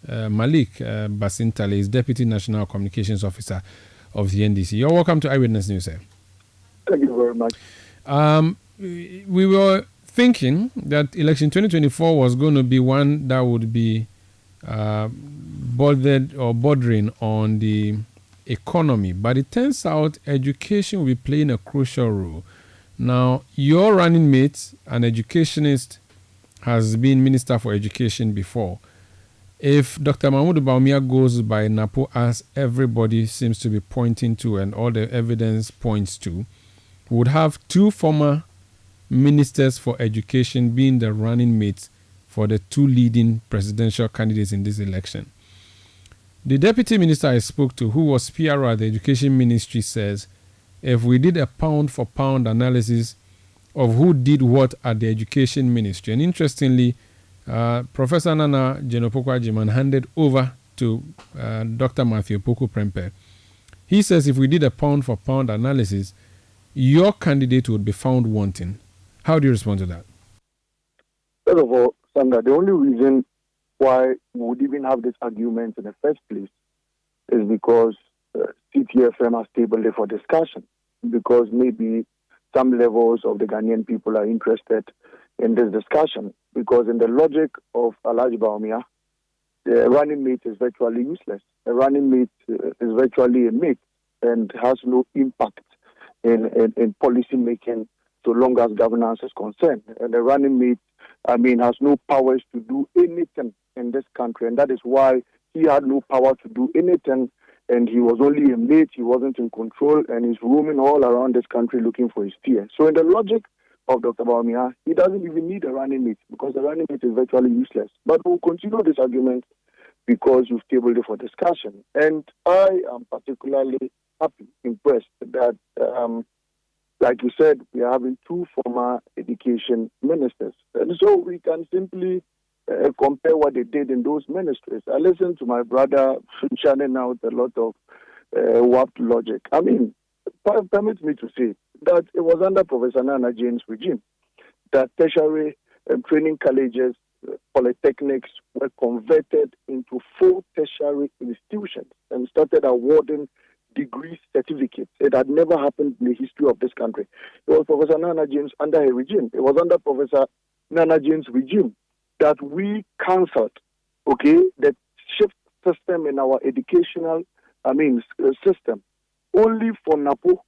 Malik Basintale is Deputy National Communications Officer of the NDC. You're welcome to Eyewitness News, sir. Thank you very much. We were thinking that election 2024 was going to be one that would be bothered or bordering on the economy, but it turns out education will be playing a crucial role. Now, your running mate, an educationist, has been Minister for Education before. If Dr. Mahmoud Bawumia goes by Napo, as everybody seems to be pointing to and all the evidence points to, we would have two former ministers for education being the running mates for the two leading presidential candidates in this election. The deputy minister I spoke to, who was PRO at the Education Ministry, says if we did a pound-for-pound analysis of who did what at the Education Ministry, and interestingly, Professor Naana Jane Opoku Agyemang handed over to Dr. Matthew Opoku Prempeh. He says if we did a pound-for-pound analysis, your candidate would be found wanting. How do you respond to that? First of all, Sandra, the only reason why we would even have this argument in the first place is because CTFM has tabled it for discussion, because maybe some levels of the Ghanaian people are interested in this discussion, because in the logic of Alhaji Bawumia, the running mate is virtually useless. A running mate is virtually a mate and has no impact in policy making so long as governance is concerned. And the running mate, has no powers to do anything in this country, and that is why he had no power to do anything, and he was only a mate, he wasn't in control, and he's roaming all around this country looking for his steer. So in the logic of Dr. Bawumia, he doesn't even need a running mate, because the running mate is virtually useless. But we'll continue this argument because you've tabled it for discussion. And I am particularly happy, impressed that, like you said, we are having two former education ministers. And so we can simply compare what they did in those ministries. I listened to my brother churning out a lot of warped logic. Permit me to say that it was under Professor Naana Jane's regime that tertiary training colleges, polytechnics were converted into full tertiary institutions and started awarding degree certificates. It had never happened in the history of this country. It was Professor Naana Jane's under her regime. It was under Professor Naana Jane's regime that we cancelled, the shift system in our educational, system, only for Napo,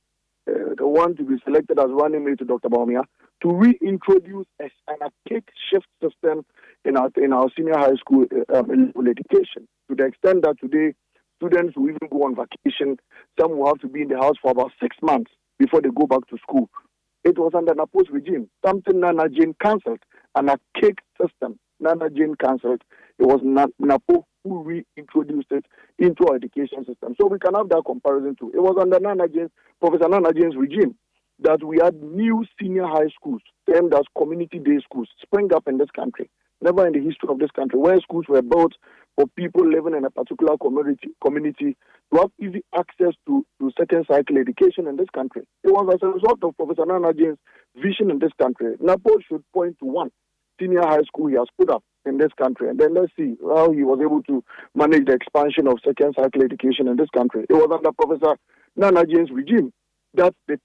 the one to be selected as running mate to Dr. Bawumia, to reintroduce an archaic shift system in our senior high school education, to the extent that today students will even go on vacation. Some will have to be in the house for about 6 months before they go back to school. It was under Napo's regime, something Naana Jane cancelled, an archaic system. Naana Jane cancelled. It was Napo who reintroduced it into our education system. So we can have that comparison too. It was under Professor Naana Jane's regime that we had new senior high schools, termed as community day schools, spring up in this country. Never in the history of this country, where schools were built for people living in a particular community to have easy access to second cycle education in this country. It was as a result of Professor Naana Jane's vision in this country. Napo should point to one senior high school he has put up in this country, and then let's see how he was able to manage the expansion of second cycle education in this country. It was under Professor Naana Jane's regime that the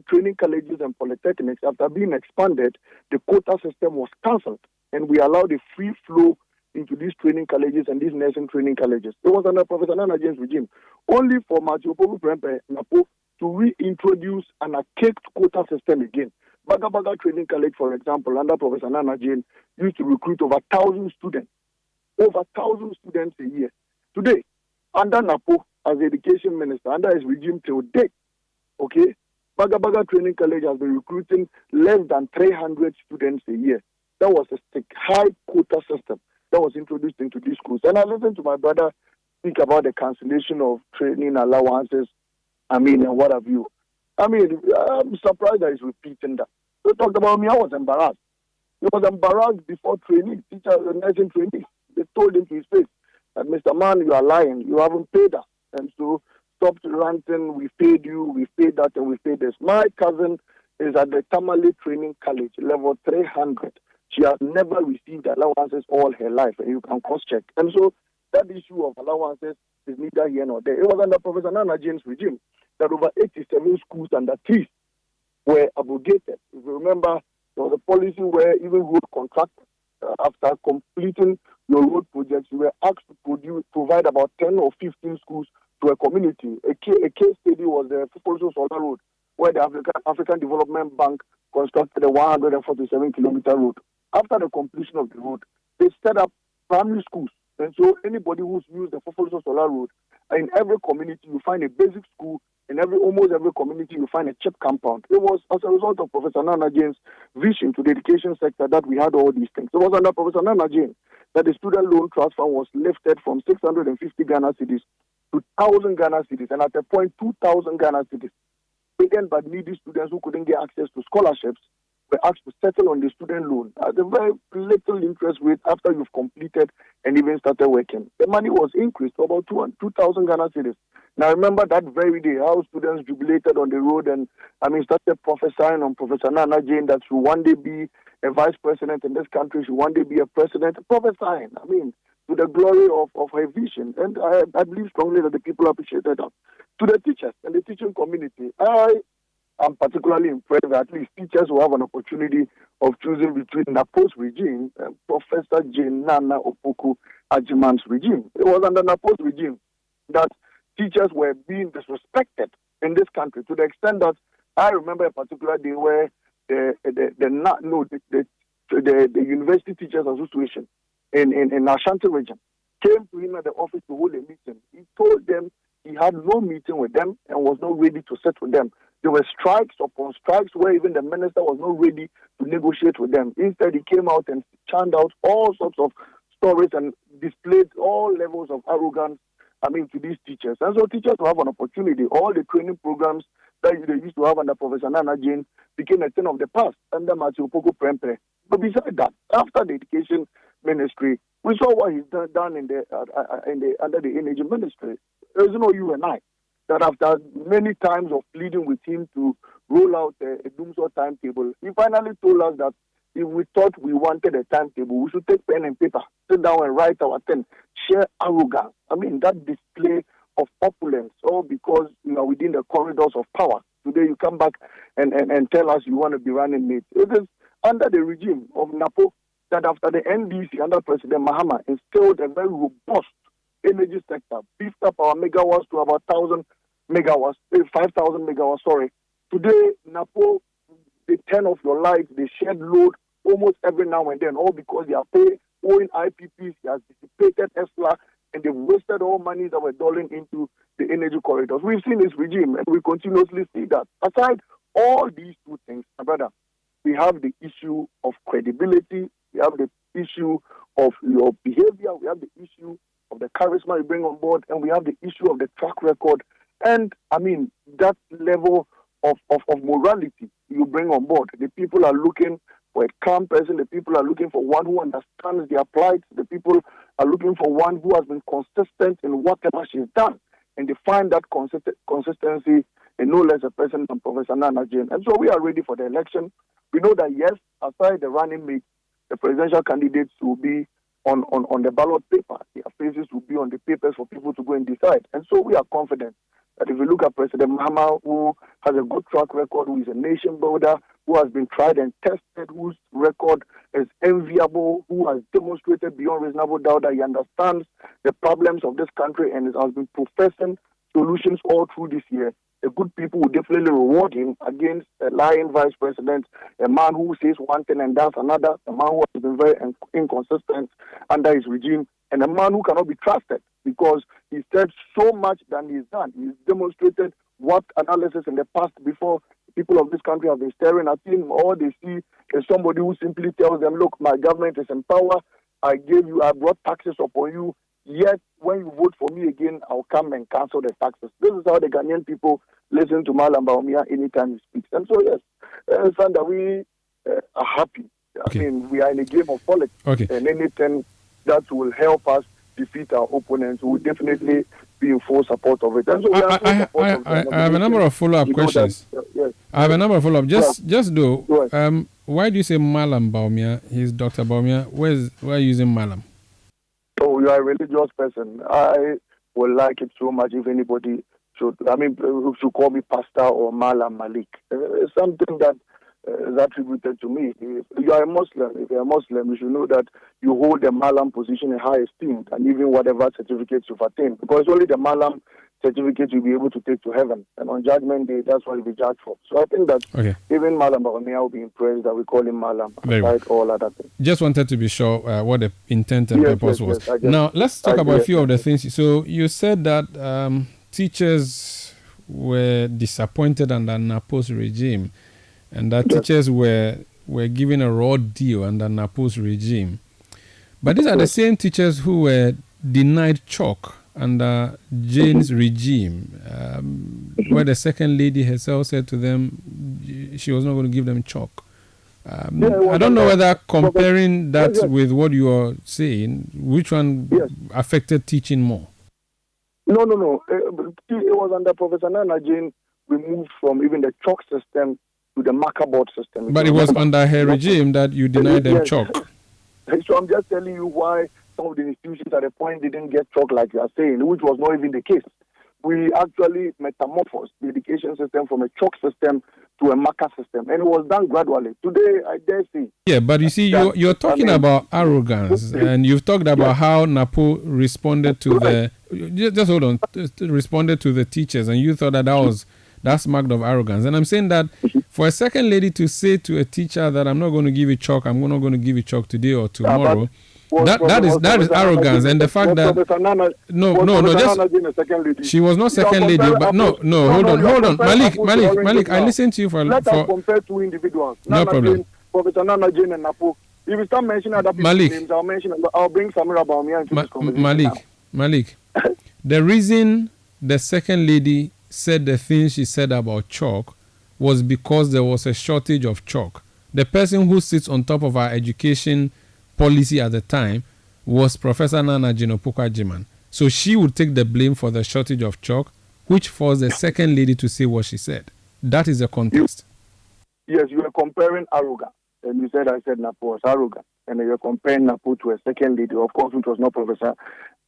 training colleges and polytechnics, after being expanded, the quota system was cancelled, and we allowed a free flow into these training colleges and these nursing training colleges. It was under Professor Naana Jane's regime. Only for Matthew Opoku Prempeh Napo to reintroduce an archaic quota system again. Baga Training College, for example, under Professor Naana Jane, used to recruit over 1,000 students. Over 1,000 students a year. Today, under Napo, as the education minister, under his regime till date, Baga Training College has been recruiting less than 300 students a year. That was a high quota system that was introduced into these schools. And I listened to my brother speak about the cancellation of training allowances, and what have you. I'm surprised that he's repeating that. We talked about me, I was embarrassed. He was embarrassed before training, teachers and nursing training. They told him to his face that, Mr. Man, you are lying. You haven't paid us. And so stop ranting. We paid you, we paid that, and we paid this. My cousin is at the Tamale Training College, level 300. She has never received allowances all her life, and you can cross-check. And so that issue of allowances is neither here nor there. It was under Professor Naana Jane's regime that over 87 schools under trees were abrogated. If you remember, there was a policy where even road contractors, after completing your road projects, you were asked to provide about 10 or 15 schools to a community. A case study was the Fufoloso Solar Road, where the African Development Bank constructed a 147-kilometer road. After the completion of the road, they set up primary schools. And so anybody who's used the Fufoloso Solar Road, in every community you find a basic school, in almost every community you find a chip compound. It was as a result of Professor Naana Jane's vision to the education sector that we had all these things. It was under Professor Naana Jane that the student loan trust fund was lifted from 650 Ghana cedis to 1,000 Ghana cedis, and at a point 2,000 Ghana cedis. Again, but needy students who couldn't get access to scholarships were asked to settle on the student loan at a very little interest rate after you've completed and even started working. The money was increased to about 2,000 Ghana cedis. Now, remember that very day, how students jubilated on the road and, started prophesying on Professor Naana Jane that she will one day be a vice president in this country, she will one day be a president, prophesying, to the glory of her vision. And I believe strongly that the people appreciated that. To the teachers and the teaching community, I'm particularly impressed that at least teachers will have an opportunity of choosing between Napo's regime and Professor Naana Opoku Agyemang's regime. It was under Napo's regime that teachers were being disrespected in this country to the extent that I remember a particular day where the University Teachers Association in Ashanti region came to him at the office to hold a meeting. He told them he had no meeting with them and was not ready to sit with them. There were strikes upon strikes where even the minister was not ready to negotiate with them. Instead, he came out and churned out all sorts of stories and displayed all levels of arrogance, to these teachers. And so teachers will have an opportunity. All the training programs that they used to have under Professor Naana Jane became a thing of the past under Matthew Opoku Prempeh. But besides that, after the education ministry, we saw what he's done under the energy ministry. There's no you and I. That after many times of pleading with him to roll out a doomsday timetable, he finally told us that if we thought we wanted a timetable, we should take pen and paper, sit down and write our thing, share arrogance. That display of opulence, all because you are within the corridors of power. Today you come back and tell us you want to be running mates. It is under the regime of Napo that after the NDC, under President Mahama, instilled a very robust energy sector, beefed up our megawatts to about 5,000 megawatts, sorry. Today, Napo, they turn off your lights, they shed load almost every now and then, all because they are owing IPPs, they have dissipated ESLA, and they've wasted all money that were dulling into the energy corridors. We've seen this regime, and we continuously see that. Aside all these two things, my brother, we have the issue of credibility, we have the issue of your behavior, we have the issue of the charisma you bring on board, and we have the issue of the track record, and that level of morality you bring on board. The people are looking for a calm person, the people are looking for one who understands their plight, the people are looking for one who has been consistent in whatever she's done, and they find that consistency in no less a person than Professor Naana Jane. And so we are ready for the election. We know that, yes, aside the running mate, the presidential candidates will be on the ballot paper. Their faces will be on the papers for people to go and decide. And so we are confident that if you look at President Mahama, who has a good track record, who is a nation builder, who has been tried and tested, whose record is enviable, who has demonstrated beyond reasonable doubt that he understands the problems of this country and has been professing solutions all through this year, the good people will definitely reward him against a lying vice president, a man who says one thing and does another, a man who has been very inconsistent under his regime, and a man who cannot be trusted because he said so much than he's done. He's demonstrated what analysis in the past before people of this country have been staring at him. All they see is somebody who simply tells them, look, my government is in power, I brought taxes upon you, yet when you vote for me again, I'll come and cancel the taxes. This is how the Ghanaian people listen to Malam Baumia anytime he speaks. And so, yes, Sandra, we are happy. Okay. We are in a game of politics. Okay. And anything that will help us defeat our opponents will definitely be in full support of it. And so I have a number of follow-up questions. Yes. I have a number of follow-up. Just though, why do you say Malam Baumia? He's Dr. Baumia. Why are you using Malam? Oh, you are a religious person. I would like it so much if anybody should call me Pastor or Malam Malik. It's something that is attributed to me. If you are a Muslim, you should know that you hold the Malam position in high esteem, and even whatever certificates you've attained, because only the Malam certificate you'll be able to take to heaven. And on Judgment Day, that's what you'll be judged for. So I think that even Malam Baumia will be impressed that we call him Malam, aside all other things. Just wanted to be sure what the intent and purpose was. Now, let's talk about a few of the things. So you said that teachers were disappointed under Napo's regime, and that teachers were given a raw deal under Napo's regime. But these are the same teachers who were denied chalk under Jane's regime, where the second lady herself said to them she was not going to give them chalk. I don't know whether comparing that with what you are saying, which one affected teaching more? No. It was under Professor Naana Jane. We moved from even the chalk system to the marker board system. But it was under her regime that you denied them chalk. So I'm just telling you why some of the institutions at the point didn't get chalk like you are saying, which was not even the case. We actually metamorphosed the education system from a chalk system to a marker system, and it was done gradually. Today, I dare say. Yeah, but you see, you're talking about arrogance, and you've talked about how Napo responded to the. Just hold on, responded to the teachers, and you thought that's marked of arrogance. And I'm saying that for a second lady to say to a teacher that I'm not going to give you chalk, I'm not going to give you chalk today or tomorrow. That is arrogance, and the fact that she was not second lady, but hold on, Malik, I listened to you for. Let us compare two individuals. No problem. Professor Naana Jane and Napo. If you start mentioning other people's names, I'll bring Samira Baumia into this conversation. Malik, the reason the second lady said the things she said about chalk was because there was a shortage of chalk. The person who sits on top of our education policy at the time was Professor Naana Jane Opoku Agyemang. So she would take the blame for the shortage of chalk, which forced the second lady to say what she said. That is the context. Yes, you were comparing arrogance. And you said I said Napo was arrogant. And you're comparing Napo to a second lady, of course, which was not Professor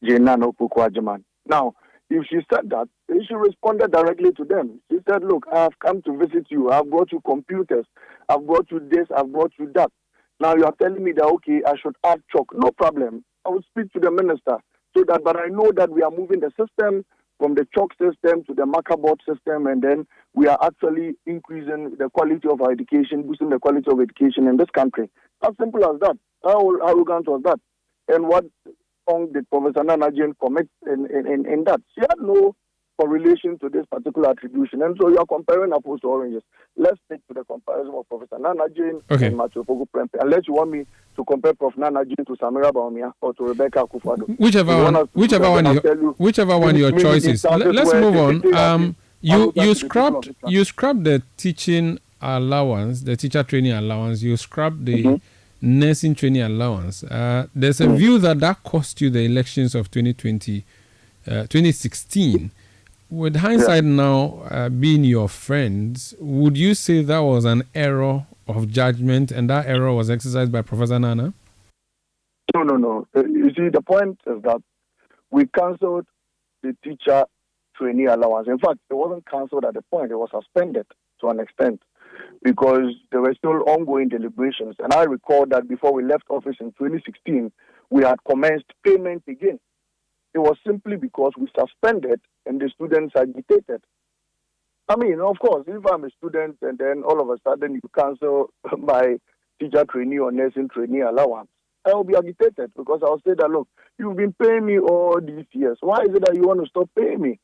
Naana Opoku Agyemang. Now, if she said that, she responded directly to them. She said, look, I have come to visit you. I've brought you computers. I've brought you this. I've brought you that. Now you are telling me that, okay, I should add chalk. No problem. I will speak to the minister. But I know that we are moving the system from the chalk system to the marker board system, and then we are actually increasing the quality of our education, boosting the quality of education in this country. As simple as that. How arrogant was that? And what wrong did Professor Naana Jane commit in that? She had no correlation to this particular attribution. And so you are comparing apples to oranges. Let's stick to the comparison of Professor Naana Jane and Matthew Opoku Prempeh. Unless you want me to compare Prof. Naana Jane to Samira Baumia or to Rebecca Akufo-Addo. Whichever one your choice is. Let's move on. You scrapped the teaching allowance, the teacher training allowance. You scrapped the nursing training allowance. There's a view that cost you the elections of 2016. With hindsight now being your friends, would you say that was an error of judgment and that error was exercised by Professor Naana? No. You see, the point is that we cancelled the teacher trainee allowance. In fact, it wasn't cancelled at the point. It was suspended to an extent because there were still ongoing deliberations. And I recall that before we left office in 2016, we had commenced payment again. It was simply because we suspended and the students agitated. I mean, of course, if I'm a student and then all of a sudden you cancel my teacher trainee or nursing trainee allowance, I will be agitated because I'll say that, look, you've been paying me all these years. Why is it that you want to stop paying me?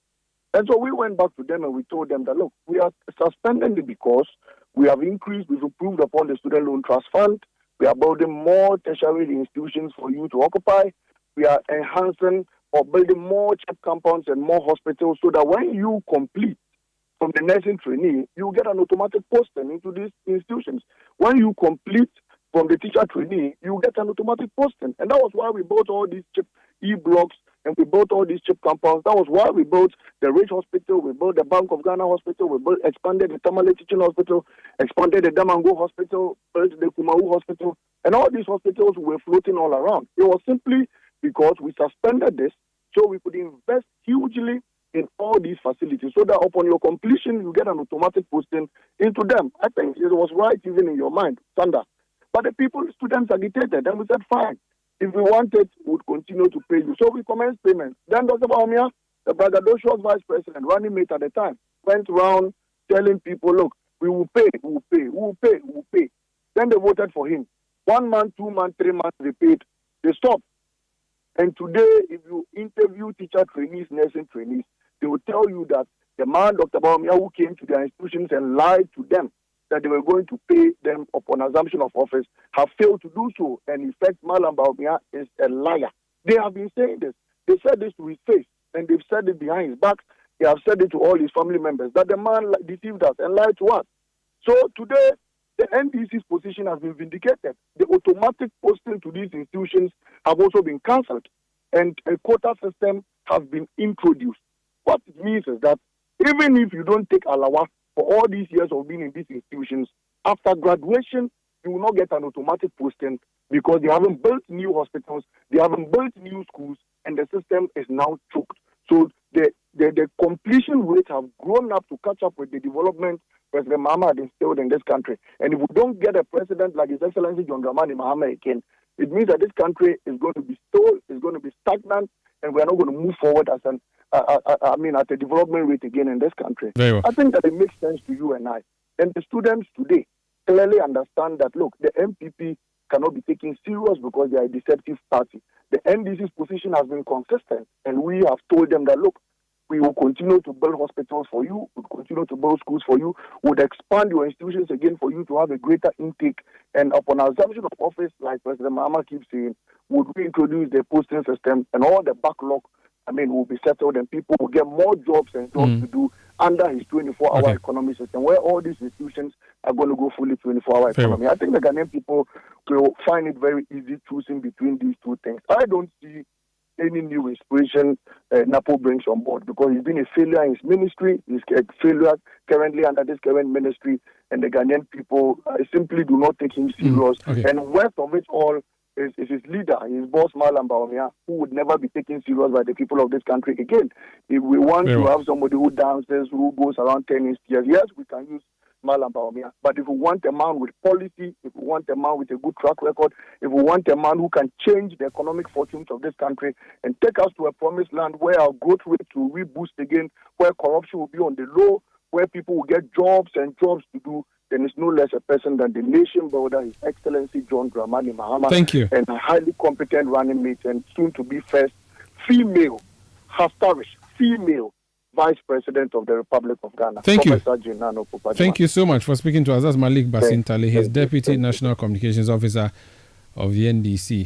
And so we went back to them and we told them that, look, we are suspending it because we have increased, we've improved upon the Student Loan Trust Fund. We are building more tertiary institutions for you to occupy. We are enhancing or building more CHEP compounds and more hospitals so that when you complete from the nursing trainee, you get an automatic posting into these institutions. When you complete from the teacher trainee, you get an automatic posting. And that was why we bought all these CHEP e-blocks and we built all these cheap compounds. That was why we built the Rich Hospital, we built the Bank of Ghana Hospital, expanded the Tamale Teaching Hospital, expanded the Damango Hospital, built the Kumau Hospital, and all these hospitals were floating all around. It was simply because we suspended this so we could invest hugely in all these facilities so that upon your completion, you get an automatic posting into them. I think it was right even in your mind, Sanda. But the students agitated, and we said, fine. If we want it, we would continue to pay you. So we commenced payments. Then Dr. Baumia, the braggadocious vice president, running mate at the time, went around telling people, look, we will pay, we will pay, we will pay, we will pay. Then they voted for him. 1 month, 2 months, 3 months, they paid. They stopped. And today, if you interview teacher trainees, nursing trainees, they will tell you that the man, Dr. Baumia, who came to their institutions and lied to them that they were going to pay them upon assumption of office, have failed to do so. And in fact, Malam Baumia is a liar. They have been saying this. They said this to his face, and they've said it behind his back. They have said it to all his family members, that the man deceived us and lied to us. So today, the NDC's position has been vindicated. The automatic posting to these institutions have also been cancelled, and a quota system has been introduced. What it means is that even if you don't take alawa for all these years of being in these institutions, after graduation, you will not get an automatic posting because they haven't built new hospitals, they haven't built new schools, and the system is now choked. So the completion rate have grown up to catch up with the development President Mahama had instilled in this country. And if we don't get a president like His Excellency John Dramani Mahama again, it means that this country is going to be stalled, is going to be stagnant, and we are not going to move forward as at a development rate again in this country. Very well. I think that it makes sense to you and I. And the students today clearly understand that, look, the MPP cannot be taken serious because they are a deceptive party. The NDC's position has been consistent, and we have told them that, look, we will continue to build hospitals for you, we'll continue to build schools for you, we'll expand your institutions again for you to have a greater intake. And upon assumption of office, like President Mahama keeps saying, would reintroduce the posting system and all the backlog, will be settled and people will get more jobs and jobs to do under his 24-hour economy system, where all these institutions are going to go fully 24-hour economy. I think the Ghanaian people will find it very easy choosing between these two things. I don't see any new inspiration Napo brings on board because he's been a failure in his ministry. He's a failure currently under this current ministry, and the Ghanaian people simply do not take him serious. And worst of it all is his leader, his boss, Malam Baumia, who would never be taken serious by the people of this country again. If we want to have somebody who dances, who goes around 10 years, yes, we can use Malam Baumia. But if we want a man with policy, if we want a man with a good track record, if we want a man who can change the economic fortunes of this country and take us to a promised land where our growth rate will reboost again, where corruption will be on the low, where people will get jobs and jobs to do, then it's no less a person than the nation builder, His Excellency John Dramani Mahama. Thank you. And a highly competent running mate and soon to be first female, historic female Vice President of the Republic of Ghana. Thank you. Professor Naana Opoku Agyemang. Thank you so much for speaking to us. That's Malik Basintale, his Deputy National Communications Officer of the NDC.